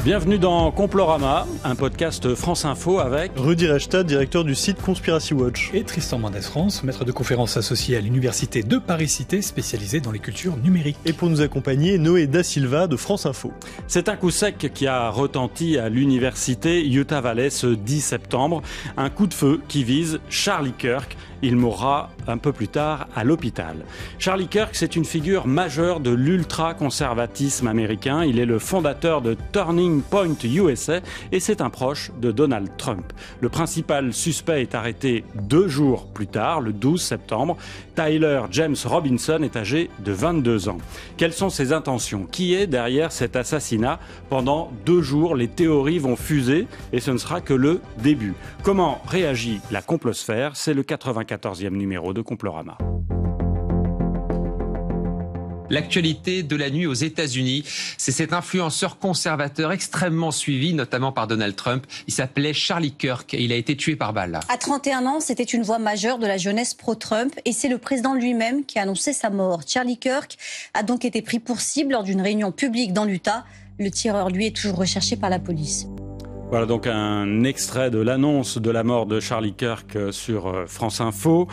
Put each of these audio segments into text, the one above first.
Bienvenue dans Complorama, un podcast France Info avec Rudy Reichstadt, directeur du site Conspiracy Watch. Et Tristan Mendès France, maître de conférences associé à l'université de Paris-Cité, spécialisé dans les cultures numériques. Et pour nous accompagner, Noé Da Silva de France Info. C'est un coup sec qui a retenti à l'université Utah Valley ce 10 septembre. Un coup de feu qui vise Charlie Kirk. Il mourra un peu plus tard à l'hôpital. Charlie Kirk, c'est une figure majeure de l'ultra-conservatisme américain. Il est le fondateur de Turning Point USA et c'est un proche de Donald Trump. Le principal suspect est arrêté 2 jours plus tard, le 12 septembre. Tyler James Robinson est âgé de 22 ans. Quelles sont ses intentions? Qui est derrière cet assassinat? Pendant 2 jours, les théories vont fuser et ce ne sera que le début. Comment réagit la complosphère? C'est le 94e numéro de Complorama. L'actualité de la nuit aux États-Unis, c'est cet influenceur conservateur extrêmement suivi, notamment par Donald Trump. Il s'appelait Charlie Kirk et il a été tué par balle. À 31 ans, c'était une voix majeure de la jeunesse pro-Trump et c'est le président lui-même qui a annoncé sa mort. Charlie Kirk a donc été pris pour cible lors d'une réunion publique dans l'Utah. Le tireur, lui, est toujours recherché par la police. Voilà donc un extrait de l'annonce de la mort de Charlie Kirk sur France Info.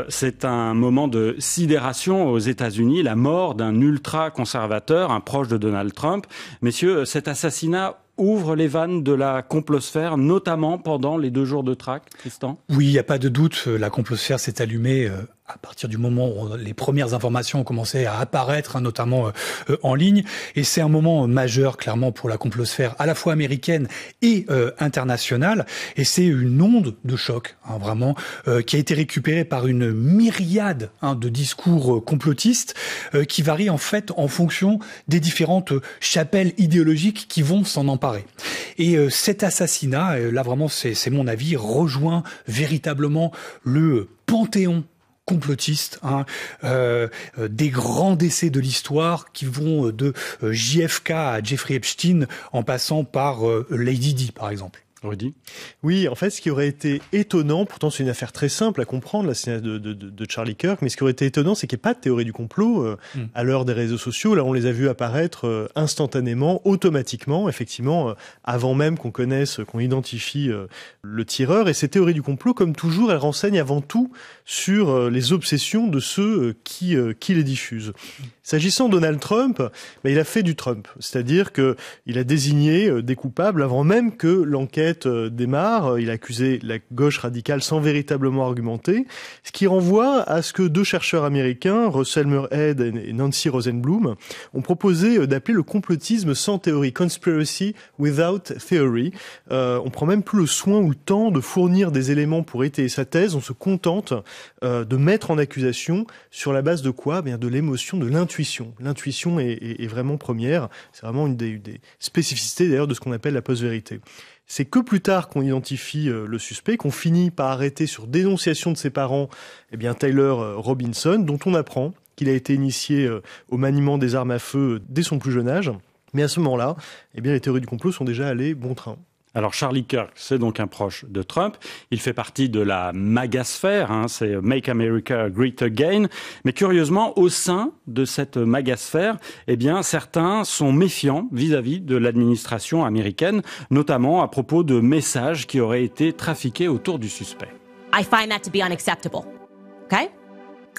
C'est un moment de sidération aux États-Unis, la mort d'un ultra-conservateur, un proche de Donald Trump. Messieurs, cet assassinat ouvre les vannes de la complosphère, notamment pendant les 2 jours de traque, Tristan? Oui, il n'y a pas de doute, la complosphère s'est allumée à partir du moment où les premières informations ont commencé à apparaître, notamment en ligne. Et c'est un moment majeur, clairement, pour la complosphère, à la fois américaine et internationale. Et c'est une onde de choc, vraiment, qui a été récupérée par une myriade de discours complotistes qui varient en fait en fonction des différentes chapelles idéologiques qui vont s'en emparer. Et cet assassinat, là vraiment, c'est mon avis, rejoint véritablement le panthéon complotiste, des grands décès de l'histoire qui vont de JFK à Jeffrey Epstein en passant par Lady Di, par exemple. Rudy? Oui, en fait, ce qui aurait été étonnant, pourtant c'est une affaire très simple à comprendre, l'assassinat de Charlie Kirk, mais ce qui aurait été étonnant, c'est qu'il n'y ait pas de théorie du complot à l'heure des réseaux sociaux. Là, on les a vus apparaître instantanément, automatiquement, effectivement, avant même qu'on connaisse, qu'on identifie le tireur. Et ces théories du complot, comme toujours, elles renseignent avant tout sur les obsessions de ceux qui les diffusent. S'agissant de Donald Trump, il a fait du Trump, c'est-à-dire que il a désigné des coupables avant même que l'enquête démarre. Il a accusé la gauche radicale sans véritablement argumenter, ce qui renvoie à ce que 2 chercheurs américains, Russell Murhead et Nancy Rosenblum, ont proposé d'appeler le complotisme sans théorie, conspiracy without theory. On prend même plus le soin ou le temps de fournir des éléments pour étayer sa thèse. On se contente de mettre en accusation sur la base de quoi? De l'émotion, de l'intuition. L'intuition est vraiment première. C'est vraiment une des spécificités d'ailleurs de ce qu'on appelle la post-vérité. C'est que plus tard qu'on identifie le suspect, qu'on finit par arrêter sur dénonciation de ses parents, Tyler Robinson, dont on apprend qu'il a été initié au maniement des armes à feu dès son plus jeune âge. Mais à ce moment-là, les théories du complot sont déjà allées bon train. Alors Charlie Kirk, c'est donc un proche de Trump. Il fait partie de la magasphère, c'est Make America Great Again. Mais curieusement, au sein de cette magasphère, certains sont méfiants vis-à-vis de l'administration américaine, notamment à propos de messages qui auraient été trafiqués autour du suspect. I find that to be unacceptable. Okay?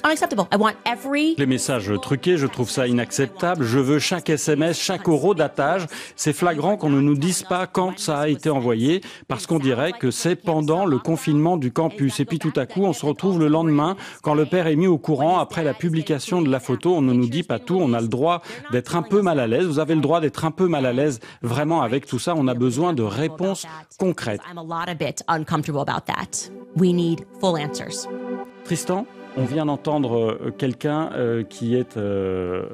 Unacceptable. I want every... Les messages truqués, je trouve ça inacceptable. Je veux chaque SMS, chaque euro d'attache. C'est flagrant qu'on ne nous dise pas quand ça a été envoyé, parce qu'on dirait que c'est pendant le confinement du campus. Et puis tout à coup, on se retrouve le lendemain, quand le père est mis au courant, après la publication de la photo, on ne nous dit pas tout, on a le droit d'être un peu mal à l'aise. Vous avez le droit d'être un peu mal à l'aise. Vraiment, avec tout ça, on a besoin de réponses concrètes. Tristan? On vient d'entendre quelqu'un qui est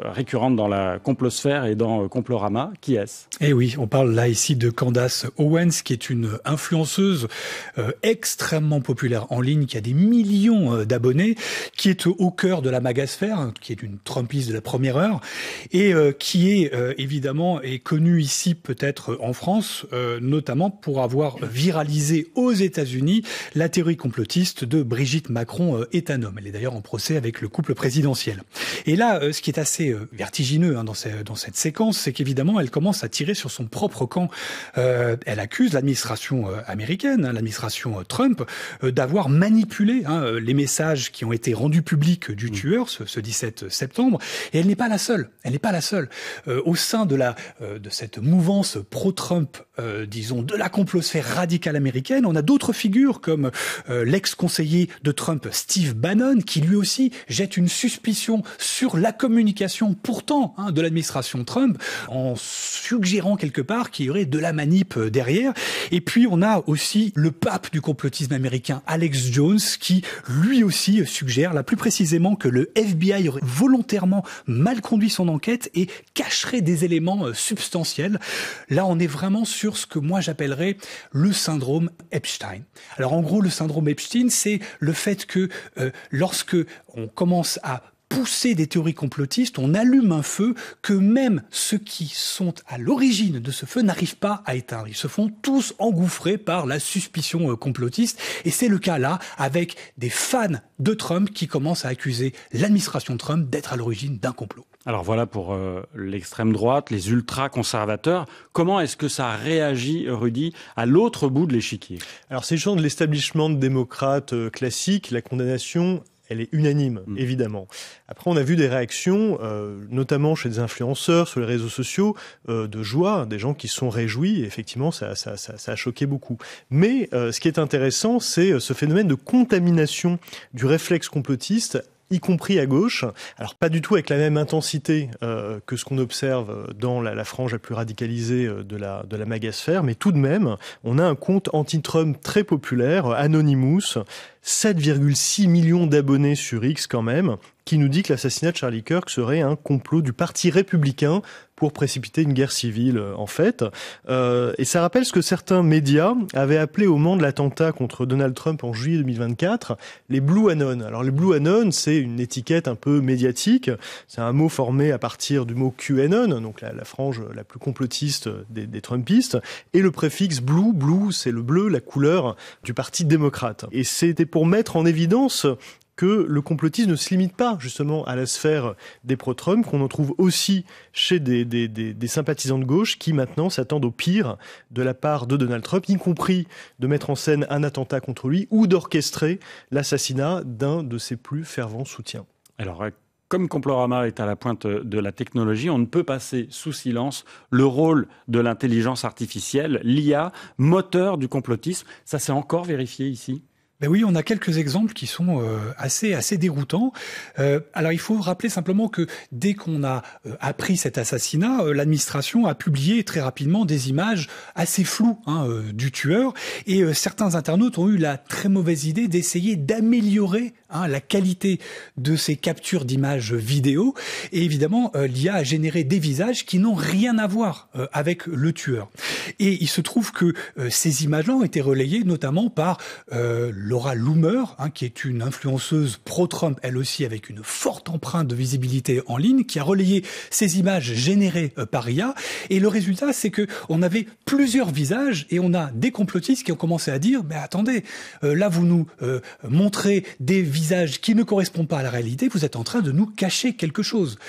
récurrente dans la complosphère et dans Complorama. Qui est-ce? Eh oui, on parle là ici de Candace Owens, qui est une influenceuse extrêmement populaire en ligne, qui a des millions d'abonnés, qui est au cœur de la magasphère, qui est une Trumpiste de la première heure, et qui est évidemment est connue ici peut-être en France, notamment pour avoir viralisé aux États-Unis la théorie complotiste de Brigitte Macron est un homme. Elle est d'ailleurs en procès avec le couple présidentiel. Et là, ce qui est assez vertigineux dans cette séquence, c'est qu'évidemment, elle commence à tirer sur son propre camp. Elle accuse l'administration américaine, l'administration Trump, d'avoir manipulé les messages qui ont été rendus publics du tueur ce 17 septembre. Et elle n'est pas la seule. Elle n'est pas la seule. Au sein de cette mouvance pro-Trump, disons, de la complosphère radicale américaine, on a d'autres figures comme l'ex-conseiller de Trump, Steve Bannon, qui lui aussi jette une suspicion sur la communication pourtant de l'administration Trump, en suggérant quelque part qu'il y aurait de la manip derrière. Et puis on a aussi le pape du complotisme américain, Alex Jones, qui lui aussi suggère, là plus précisément, que le FBI aurait volontairement mal conduit son enquête et cacherait des éléments substantiels. Là, on est vraiment sur ce que moi j'appellerais le syndrome Epstein. Alors en gros, le syndrome Epstein, c'est le fait que lorsque on commence à pousser des théories complotistes, on allume un feu que même ceux qui sont à l'origine de ce feu n'arrivent pas à éteindre. Ils se font tous engouffrer par la suspicion complotiste. Et c'est le cas là, avec des fans de Trump qui commencent à accuser l'administration Trump d'être à l'origine d'un complot. Alors voilà pour l'extrême droite, les ultra-conservateurs. Comment est-ce que ça réagit, Rudy, à l'autre bout de l'échiquier? Alors c'est le genre de l'establishment démocrate classique, la condamnation, elle est unanime, évidemment. Après, on a vu des réactions, notamment chez des influenceurs, sur les réseaux sociaux, de joie, des gens qui se sont réjouis. Et effectivement, ça a choqué beaucoup. Mais ce qui est intéressant, c'est ce phénomène de contamination du réflexe complotiste, y compris à gauche. Alors pas du tout avec la même intensité que ce qu'on observe dans la frange la plus radicalisée de la magasphère, mais tout de même, on a un compte anti-Trump très populaire, Anonymous, 7,6 millions d'abonnés sur X quand même, qui nous dit que l'assassinat de Charlie Kirk serait un complot du Parti républicain pour précipiter une guerre civile, en fait. Et ça rappelle ce que certains médias avaient appelé au moment de l'attentat contre Donald Trump en juillet 2024, les Blue Anon. Alors les Blue Anon, c'est une étiquette un peu médiatique. C'est un mot formé à partir du mot QAnon, donc la frange la plus complotiste des Trumpistes. Et le préfixe Blue, c'est le bleu, la couleur du Parti démocrate. Et c'était pour mettre en évidence que le complotisme ne se limite pas justement à la sphère des pro-Trump, qu'on en trouve aussi chez des sympathisants de gauche qui maintenant s'attendent au pire de la part de Donald Trump, y compris de mettre en scène un attentat contre lui ou d'orchestrer l'assassinat d'un de ses plus fervents soutiens. Alors, comme Complorama est à la pointe de la technologie, on ne peut passer sous silence le rôle de l'intelligence artificielle, l'IA, moteur du complotisme. Ça s'est encore vérifié ici ? Ben oui, on a quelques exemples qui sont assez déroutants. Alors il faut rappeler simplement que dès qu'on a appris cet assassinat, l'administration a publié très rapidement des images assez floues du tueur, et certains internautes ont eu la très mauvaise idée d'essayer d'améliorer la qualité de ces captures d'images vidéo. Et évidemment, l'IA a généré des visages qui n'ont rien à voir avec le tueur. Et il se trouve que ces images-là ont été relayées notamment par Laura Loomer, qui est une influenceuse pro-Trump, elle aussi avec une forte empreinte de visibilité en ligne, qui a relayé ces images générées par IA. Et le résultat, c'est que on avait plusieurs visages et on a des complotistes qui ont commencé à dire « Mais attendez, là vous nous montrez des visages qui ne correspondent pas à la réalité, vous êtes en train de nous cacher quelque chose. »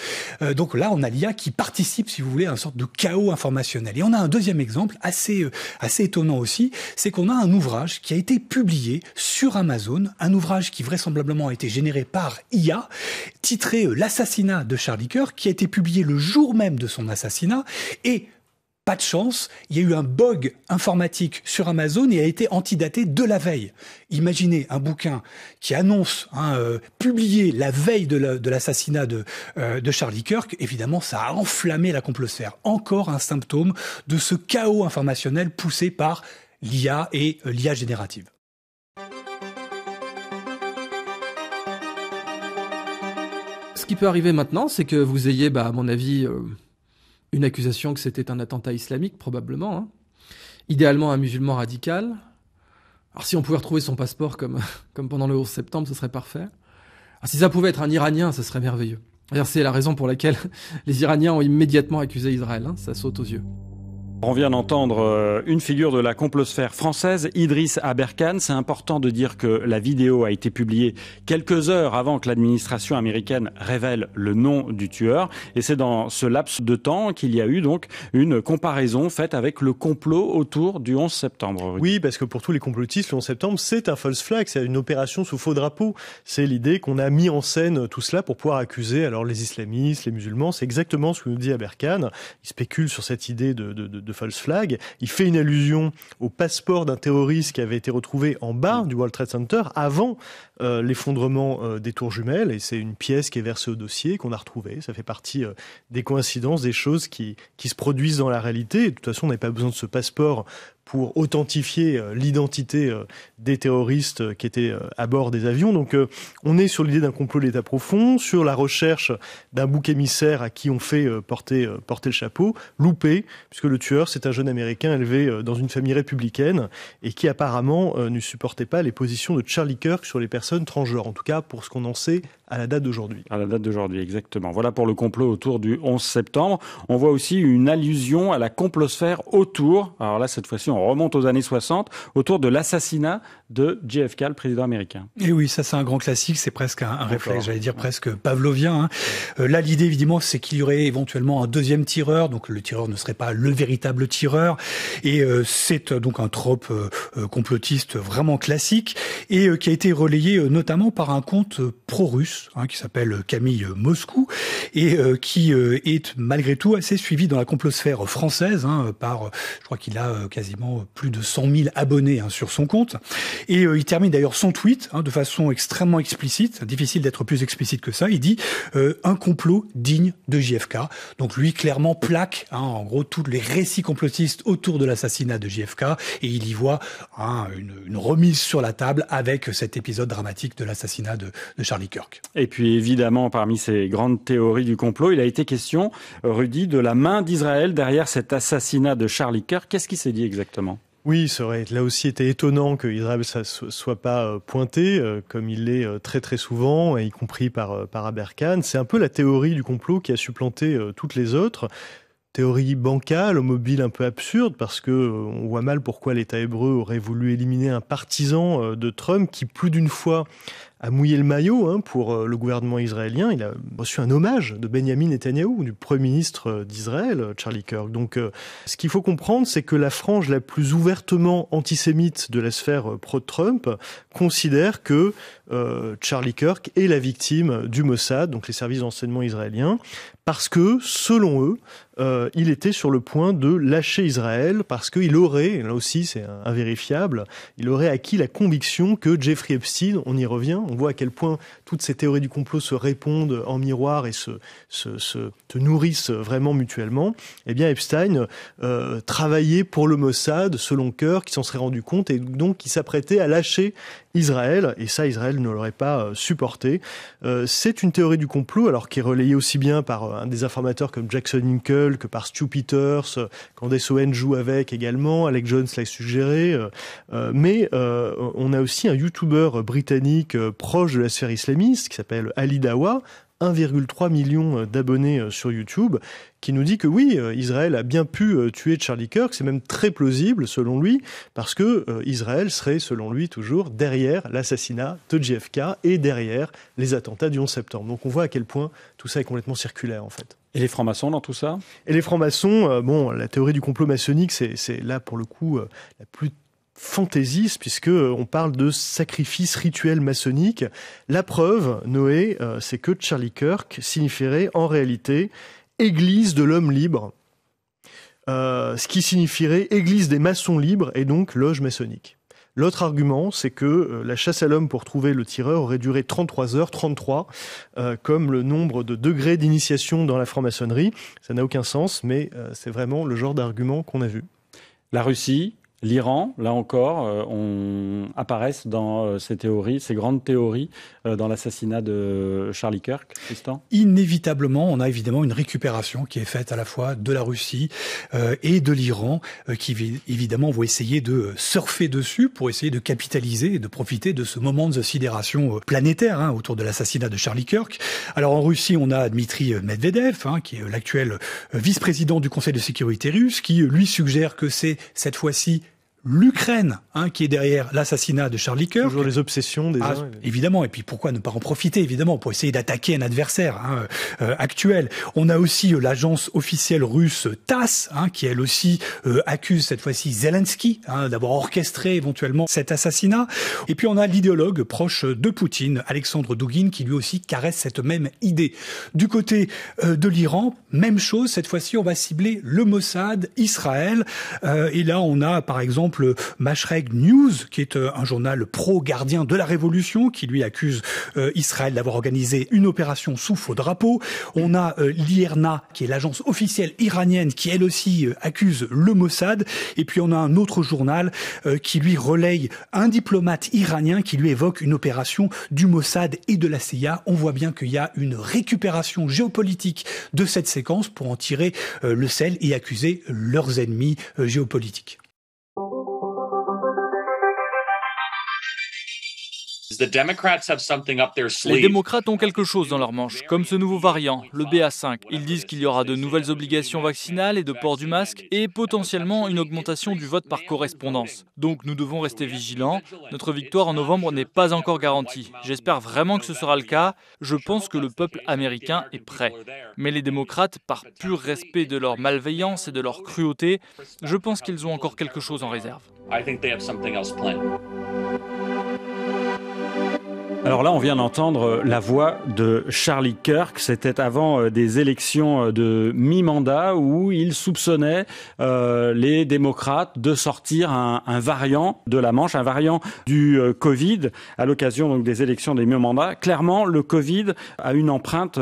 Donc là, on a l'IA qui participe, si vous voulez, à une sorte de chaos informationnel. Et on a un deuxième exemple assez étonnant aussi, c'est qu'on a un ouvrage qui a été publié sur Amazon, un ouvrage qui vraisemblablement a été généré par IA, titré « L'assassinat de Charlie Kirk », qui a été publié le jour même de son assassinat, et pas de chance, il y a eu un bug informatique sur Amazon et a été antidaté de la veille. Imaginez un bouquin qui annonce, publié la veille de l'assassinat de Charlie Kirk. Évidemment, ça a enflammé la complosphère. Encore un symptôme de ce chaos informationnel poussé par l'IA et l'IA générative. Ce qui peut arriver maintenant, c'est que vous ayez, à mon avis, une accusation que c'était un attentat islamique, probablement. Idéalement, un musulman radical. Alors, si on pouvait retrouver son passeport comme pendant le 11 septembre, ce serait parfait. Alors, si ça pouvait être un Iranien, ce serait merveilleux. D'ailleurs, c'est la raison pour laquelle les Iraniens ont immédiatement accusé Israël. Ça saute aux yeux. On vient d'entendre une figure de la complosphère française, Idriss Aberkane. C'est important de dire que la vidéo a été publiée quelques heures avant que l'administration américaine révèle le nom du tueur. Et c'est dans ce laps de temps qu'il y a eu donc une comparaison faite avec le complot autour du 11 septembre. Oui, parce que pour tous les complotistes, le 11 septembre, c'est un false flag, c'est une opération sous faux drapeau. C'est l'idée qu'on a mis en scène tout cela pour pouvoir accuser alors les islamistes, les musulmans. C'est exactement ce que nous dit Aberkane. Il spécule sur cette idée de false flag. Il fait une allusion au passeport d'un terroriste qui avait été retrouvé en bas du World Trade Center avant l'effondrement des tours jumelles. Et c'est une pièce qui est versée au dossier, qu'on a retrouvée. Ça fait partie des coïncidences, des choses qui se produisent dans la réalité. Et de toute façon, on n'avait pas besoin de ce passeport pour authentifier l'identité des terroristes qui étaient à bord des avions. Donc on est sur l'idée d'un complot d'État profond, sur la recherche d'un bouc émissaire à qui on fait porter le chapeau, loupé, puisque le tueur, c'est un jeune Américain élevé dans une famille républicaine et qui apparemment ne supportait pas les positions de Charlie Kirk sur les personnes transgenres, en tout cas pour ce qu'on en sait à la date d'aujourd'hui. À la date d'aujourd'hui, exactement. Voilà pour le complot autour du 11 septembre. On voit aussi une allusion à la complosphère autour, alors là cette fois-ci on remonte aux années 60, autour de l'assassinat de JFK, le président américain. Et oui, ça c'est un grand classique, c'est presque un réflexe, j'allais dire presque pavlovien. Là l'idée évidemment c'est qu'il y aurait éventuellement un deuxième tireur, donc le tireur ne serait pas le véritable tireur, et c'est donc un trope complotiste vraiment classique, et qui a été relayé notamment par un compte pro-russe, qui s'appelle Camille Moscou, et qui est malgré tout assez suivi dans la complosphère française, par, je crois qu'il a quasiment plus de 100 000 abonnés sur son compte. Et il termine d'ailleurs son tweet de façon extrêmement explicite, difficile d'être plus explicite que ça. Il dit un complot digne de JFK. Donc lui clairement plaque en gros tous les récits complotistes autour de l'assassinat de JFK, et il y voit une remise sur la table avec cet épisode dramatique de l'assassinat de Charlie Kirk. Et puis évidemment, parmi ces grandes théories du complot, il a été question, Rudy, de la main d'Israël derrière cet assassinat de Charlie Kirk. Qu'est-ce qui s'est dit exactement ? Oui, ça aurait là aussi été étonnant que Israël ne soit pas pointé, comme il l'est très très souvent, y compris par Aberkane. C'est un peu la théorie du complot qui a supplanté toutes les autres. Théorie bancale, au mobile un peu absurde, parce que on voit mal pourquoi l'État hébreu aurait voulu éliminer un partisan de Trump qui, plus d'une fois, a mouillé le maillot pour le gouvernement israélien. Il a reçu un hommage de Benjamin Netanyahou, du Premier ministre d'Israël, Charlie Kirk. Donc ce qu'il faut comprendre, c'est que la frange la plus ouvertement antisémite de la sphère pro-Trump considère que Charlie Kirk est la victime du Mossad, donc les services d'enseignement israéliens, parce que, selon eux, il était sur le point de lâcher Israël, parce qu'il aurait, là aussi c'est invérifiable, il aurait acquis la conviction que Jeffrey Epstein, on y revient, on voit à quel point toutes ces théories du complot se répondent en miroir et se nourrissent vraiment mutuellement. Eh bien Epstein travaillait pour le Mossad, selon Kirk, qui s'en serait rendu compte, et donc qui s'apprêtait à lâcher Israël, et ça Israël ne l'aurait pas supporté. C'est une théorie du complot, alors qui est relayée aussi bien par un des informateurs comme Jackson Hinkle que par Stu Peters, Candace Owen joue avec également, Alec Jones l'a suggéré, mais on a aussi un YouTuber britannique proche de la sphère islamiste qui s'appelle Ali Dawa, 1,3 million d'abonnés sur YouTube, qui nous dit que oui, Israël a bien pu tuer Charlie Kirk, c'est même très plausible selon lui, parce que Israël serait, selon lui, toujours derrière l'assassinat de JFK et derrière les attentats du 11 septembre. Donc on voit à quel point tout ça est complètement circulaire en fait. Et les francs-maçons dans tout ça ? Et les francs-maçons, la théorie du complot maçonnique, c'est là pour le coup la plus fantaisiste, puisque on parle de sacrifice rituel maçonnique. La preuve, Noé, c'est que Charlie Kirk signifierait en réalité Église de l'homme libre, ce qui signifierait Église des maçons libres et donc loge maçonnique. L'autre argument, c'est que la chasse à l'homme pour trouver le tireur aurait duré 33 heures, 33, comme le nombre de degrés d'initiation dans la franc-maçonnerie. Ça n'a aucun sens, mais c'est vraiment le genre d'argument qu'on a vu. La Russie L'Iran, là encore, apparaissent dans ces théories, ces grandes théories, dans l'assassinat de Charlie Kirk, Tristan ? Inévitablement, on a évidemment une récupération qui est faite à la fois de la Russie et de l'Iran, qui évidemment vont essayer de surfer dessus pour essayer de capitaliser et de profiter de ce moment de sidération planétaire autour de l'assassinat de Charlie Kirk. Alors en Russie, on a Dmitri Medvedev, qui est l'actuel vice-président du Conseil de sécurité russe, qui lui suggère que c'est cette fois-ci l'Ukraine qui est derrière l'assassinat de Charlie Kirk. Toujours les obsessions des uns. Évidemment, et puis pourquoi ne pas en profiter, évidemment, pour essayer d'attaquer un adversaire actuel. On a aussi l'agence officielle russe TASS, qui elle aussi accuse cette fois-ci Zelensky d'avoir orchestré éventuellement cet assassinat. Et puis on a l'idéologue proche de Poutine, Alexandre Douguine, qui lui aussi caresse cette même idée. Du côté de l'Iran, même chose, cette fois-ci on va cibler le Mossad, Israël, et là on a par exemple Mashrek News, qui est un journal pro-gardien de la révolution, qui lui accuse Israël d'avoir organisé une opération sous faux drapeau. On a l'IRNA, qui est l'agence officielle iranienne, qui elle aussi accuse le Mossad. Et puis on a un autre journal qui lui relaye un diplomate iranien qui lui évoque une opération du Mossad et de la CIA. On voit bien qu'il y a une récupération géopolitique de cette séquence pour en tirer le sel et accuser leurs ennemis géopolitiques. Les démocrates ont quelque chose dans leur manche, comme ce nouveau variant, le BA5. Ils disent qu'il y aura de nouvelles obligations vaccinales et de port du masque, et potentiellement une augmentation du vote par correspondance. Donc nous devons rester vigilants. Notre victoire en novembre n'est pas encore garantie. J'espère vraiment que ce sera le cas. Je pense que le peuple américain est prêt. Mais les démocrates, par pur respect de leur malveillance et de leur cruauté, je pense qu'ils ont encore quelque chose en réserve. Alors là, on vient d'entendre la voix de Charlie Kirk. C'était avant des élections de mi-mandat où il soupçonnait les démocrates de sortir un variant de la Manche, un variant du Covid à l'occasion donc des élections des mi-mandats. Clairement, le Covid a une empreinte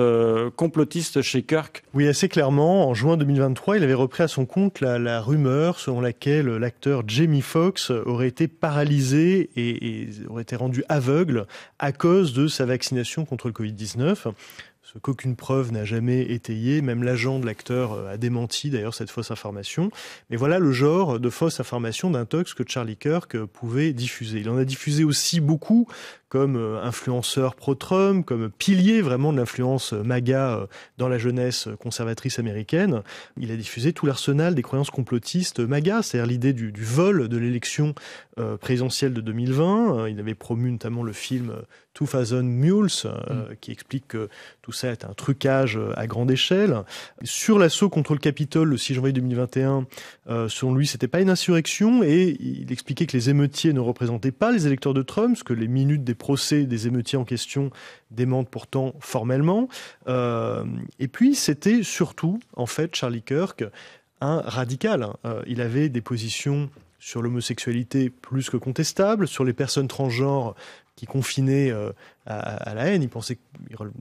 complotiste chez Kirk. Oui, assez clairement. En juin 2023, il avait repris à son compte la rumeur selon laquelle l'acteur Jamie Foxx aurait été paralysé et aurait été rendu aveugle à cause de sa vaccination contre le Covid-19. Ce qu'aucune preuve n'a jamais étayé, même l'agent de l'acteur a démenti d'ailleurs cette fausse information. Mais voilà le genre de fausse information d'intox que Charlie Kirk pouvait diffuser. Il en a diffusé aussi beaucoup comme influenceur pro-Trump, comme pilier vraiment de l'influence MAGA dans la jeunesse conservatrice américaine. Il a diffusé tout l'arsenal des croyances complotistes MAGA, c'est-à-dire l'idée du vol de l'élection présidentielle de 2020. Il avait promu notamment le film 2000 Mules, qui explique que tout ça est un trucage à grande échelle. Sur l'assaut contre le Capitole le 6 janvier 2021, selon lui, c'était pas une insurrection, et il expliquait que les émeutiers ne représentaient pas les électeurs de Trump, ce que les minutes des procès des émeutiers en question démentent pourtant formellement. Et puis, c'était surtout, en fait, Charlie Kirk, un radical. Il avait des positions sur l'homosexualité plus que contestables, sur les personnes transgenres qui confinaient à la haine. Il pensait que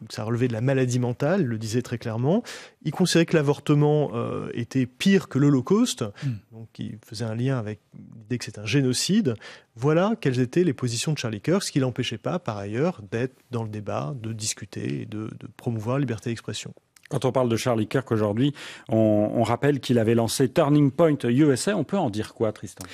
ça relevait de la maladie mentale, il le disait très clairement. Il considérait que l'avortement était pire que l'Holocauste, donc il faisait un lien avec l'idée que c'est un génocide. Voilà quelles étaient les positions de Charlie Kirk, ce qui ne l'empêchait pas, par ailleurs, d'être dans le débat, de discuter et de promouvoir la liberté d'expression. Quand on parle de Charlie Kirk aujourd'hui, on rappelle qu'il avait lancé Turning Point USA. On peut en dire quoi, Tristan ?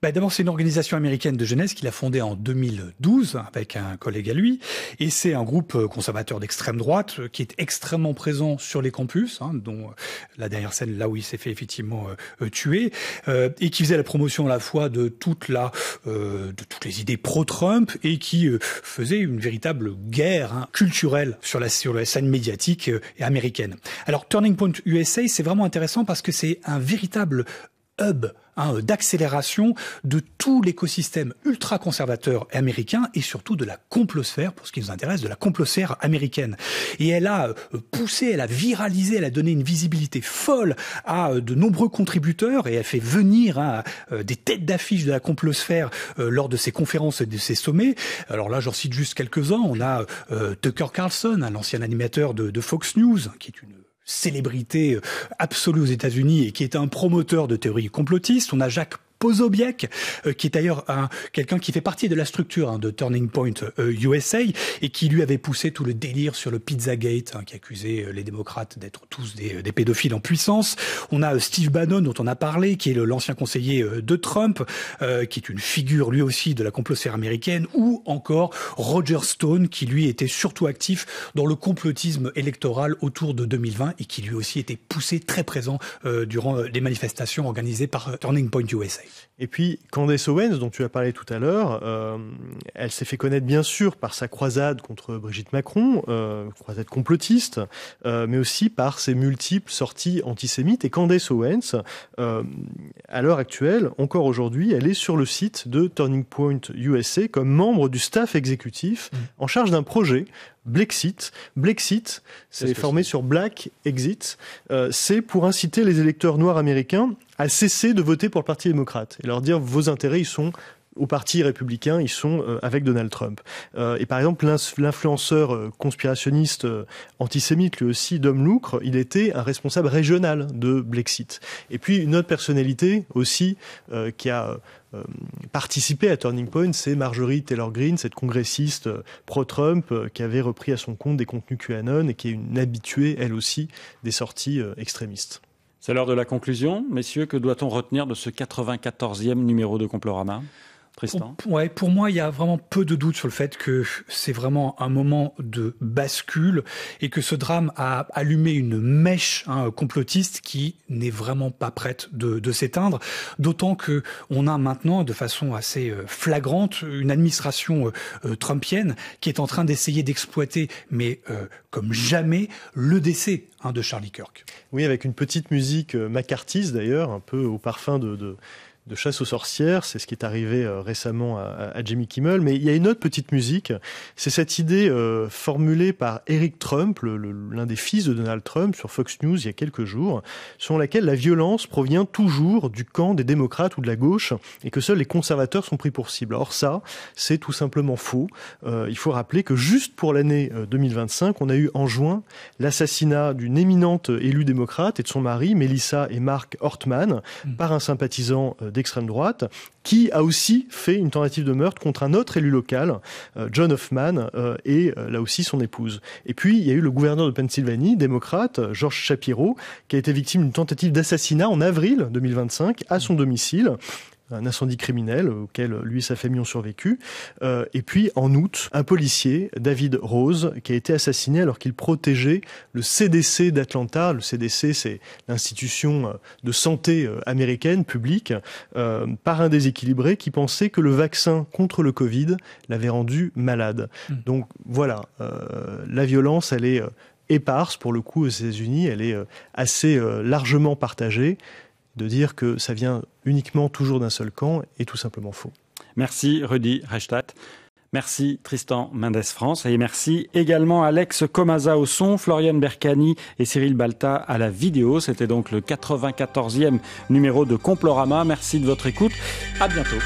D'abord, c'est une organisation américaine de jeunesse qu'il a fondée en 2012 avec un collègue à lui. Et c'est un groupe conservateur d'extrême droite qui est extrêmement présent sur les campus, dont la dernière scène, là où il s'est fait effectivement tuer, et qui faisait la promotion à la fois de toutes les idées pro-Trump et qui faisait une véritable guerre culturelle sur la scène médiatique américaine. Alors, Turning Point USA, c'est vraiment intéressant parce que c'est un véritable hub d'accélération de tout l'écosystème ultra-conservateur américain et surtout de la complosphère, pour ce qui nous intéresse, de la complosphère américaine. Et elle a poussé, elle a viralisé, elle a donné une visibilité folle à de nombreux contributeurs et elle fait venir des têtes d'affiche de la complosphère lors de ses conférences et de ses sommets. Alors là, j'en cite juste quelques-uns. On a Tucker Carlson, un ancien animateur de Fox News, qui est une célébrité absolue aux États-Unis et qui est un promoteur de théories complotistes. On a Jake Posobiec, qui est d'ailleurs quelqu'un qui fait partie de la structure de Turning Point USA et qui lui avait poussé tout le délire sur le Pizzagate, qui accusait les démocrates d'être tous des pédophiles en puissance. On a Steve Bannon, dont on a parlé, qui est l'ancien conseiller de Trump, qui est une figure lui aussi de la complosphère américaine, ou encore Roger Stone, qui lui était surtout actif dans le complotisme électoral autour de 2020 et qui lui aussi était poussé, très présent durant les manifestations organisées par Turning Point USA. Et puis Candace Owens, dont tu as parlé tout à l'heure, elle s'est fait connaître bien sûr par sa croisade contre Brigitte Macron, croisade complotiste, mais aussi par ses multiples sorties antisémites. Et Candace Owens, à l'heure actuelle, encore aujourd'hui, elle est sur le site de Turning Point USA comme membre du staff exécutif en charge d'un projet Blexit. Blexit, c'est formé sur Black Exit. C'est pour inciter les électeurs noirs américains à cesser de voter pour le Parti démocrate et leur dire vos intérêts, ils sont au Parti républicain, ils sont avec Donald Trump. Et par exemple, l'influenceur conspirationniste antisémite, lui aussi, Dom Lucre, il était un responsable régional de Blexit. Et puis une autre personnalité aussi qui a participé à Turning Point, c'est Marjorie Taylor Greene, cette congressiste pro-Trump qui avait repris à son compte des contenus QAnon et qui est une habituée, elle aussi, des sorties extrémistes. C'est l'heure de la conclusion. Messieurs, que doit-on retenir de ce 94e numéro de Complorama ? Tristan ? Pour moi, il y a vraiment peu de doute sur le fait que c'est vraiment un moment de bascule et que ce drame a allumé une mèche complotiste qui n'est vraiment pas prête de s'éteindre. D'autant que on a maintenant, de façon assez flagrante, une administration trumpienne qui est en train d'essayer d'exploiter, mais comme jamais, le décès de Charlie Kirk. Oui, avec une petite musique McCarthy's d'ailleurs, un peu au parfum de chasse aux sorcières, c'est ce qui est arrivé récemment à Jimmy Kimmel, mais il y a une autre petite musique, c'est cette idée formulée par Eric Trump, l'un des fils de Donald Trump, sur Fox News il y a quelques jours, selon laquelle la violence provient toujours du camp des démocrates ou de la gauche, et que seuls les conservateurs sont pris pour cible. Or ça, c'est tout simplement faux. Il faut rappeler que juste pour l'année 2025, on a eu en juin l'assassinat d'une éminente élue démocrate et de son mari, Melissa et Mark Ortman, par un sympathisant d'extrême droite, qui a aussi fait une tentative de meurtre contre un autre élu local, John Hoffman, et là aussi son épouse. Et puis, il y a eu le gouverneur de Pennsylvanie, démocrate, George Shapiro, qui a été victime d'une tentative d'assassinat en avril 2025 à son domicile. Un incendie criminel auquel lui et sa famille ont survécu. Et puis, en août, un policier, David Rose, qui a été assassiné alors qu'il protégeait le CDC d'Atlanta. Le CDC, c'est l'institution de santé américaine, publique, par un déséquilibré qui pensait que le vaccin contre le Covid l'avait rendu malade. Donc voilà, la violence, elle est éparse, pour le coup, aux États-Unis, elle est assez largement partagée. De dire que ça vient uniquement toujours d'un seul camp est tout simplement faux. Merci Rudi Reichstadt. Merci Tristan Mendes-France et merci également Alex Comaza au son, Florian Bercani et Cyril Balta à la vidéo. C'était donc le 94e numéro de Complorama. Merci de votre écoute. À bientôt.